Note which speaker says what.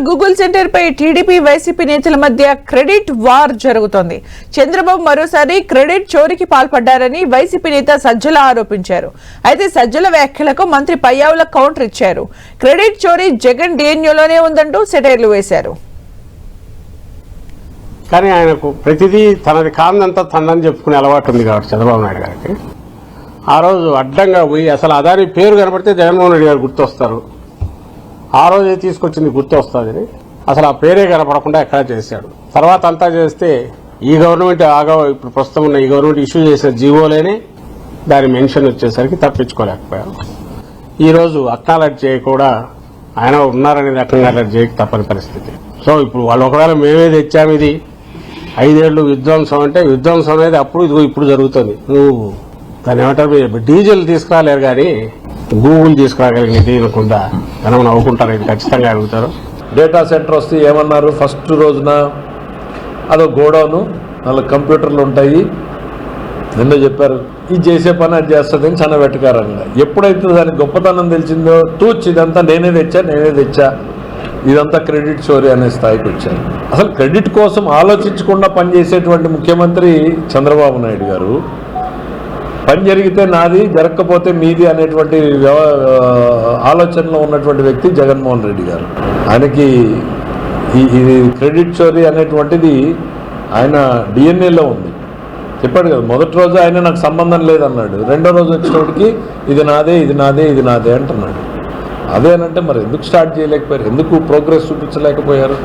Speaker 1: Google centre పై TDP YCP నేతల మధ్య credit war జరుగుతోంది. చంద్రబాబు మరోసారి క్రెడిట్ చోరీకి పాల్పడ్డారని వైసీపీ నేత సజ్జల ఆరోపించారు. అయితే సజ్జల వ్యాఖ్యలకు మంత్రి పయ్యావుల కౌంటర్ ఇచ్చారు. క్రెడిట్ చోరీ జగన్ డిఎన్యూలోనే ఉందంటూ సెటైర్లు వేశారు.
Speaker 2: కానీ ఆయనకు ప్రతిదీ తనది కాందంతా తనని చెప్పుకునే అలవాటు ఉంది కాబట్టి చంద్రబాబు నాయుడు గారికి ఆ రోజు అడ్డంగా పోయి అసలు అదాని పేరు కనబడితే జగన్మోహన్ రెడ్డి గారు గుర్తొస్తారు. ఆ రోజే తీసుకొచ్చింది గుర్తొస్తుందని అసలు ఆ పేరే కనపడకుండా ఎక్కడ చేశాడు. తర్వాత అంతా చేస్తే ఈ గవర్నమెంట్ ఇప్పుడు ప్రస్తుతం ఉన్న ఈ గవర్నమెంట్ ఇష్యూ చేసిన జీవోలేనే దాని మెన్షన్ వచ్చేసరికి తప్పించుకోలేకపోయారు. ఈరోజు అక్నాలెడ్జ్ చేయ కూడా ఆయన ఉన్నారనేది అక్నాలెడ్జ్ చేయక తప్పని పరిస్థితి. సో ఇప్పుడు వాళ్ళు ఒకవేళ మేమే తెచ్చాము ఇది 5 ఏళ్లు విధ్వంసం అంటే విధ్వంసం అనేది అప్పుడు ఇప్పుడు జరుగుతుంది. నువ్వు దాని ఏమంటారు డీజిల్ తీసుకురాలేరు కానీ గూగుల్ తీసుకురాగలిగినది అనుకుందా మనం నవ్వుకుంటారు. ఇది ఖచ్చితంగా అడుగుతారు.
Speaker 3: డేటా సెంటర్ వస్తే ఏమన్నారు, ఫస్ట్ రోజున అదో గోడౌను 4 కంప్యూటర్లు ఉంటాయి నిన్న చెప్పారు, ఇది చేసే పని అది చేస్తుంది అని చాలా వెటకారంగా. ఎప్పుడైతే దానికి గొప్పతనం తెలిసిందో తూచి ఇదంతా నేనే తెచ్చా ఇదంతా క్రెడిట్ చోరీ అనే స్థాయికి వచ్చారు. అసలు క్రెడిట్ కోసం ఆలోచించకుండా పనిచేసేటువంటి ముఖ్యమంత్రి చంద్రబాబు నాయుడు గారు, పని జరిగితే నాది జరగకపోతే మీది అనేటువంటి ఆలోచనలో ఉన్నటువంటి వ్యక్తి జగన్మోహన్ రెడ్డి గారు. ఆయనకి ఇది క్రెడిట్ చోరీ అనేటువంటిది ఆయన డిఎన్ఏలో ఉంది. చెప్పాడు కదా, మొదటి రోజు ఆయన నాకు సంబంధం లేదన్నాడు, రెండో రోజు వచ్చినప్పటికి ఇది నాదే అంటున్నాడు. అదేనంటే మరి ఎందుకు స్టార్ట్ చేయలేకపోయారు, ఎందుకు ప్రోగ్రెస్ చూపించలేకపోయారు?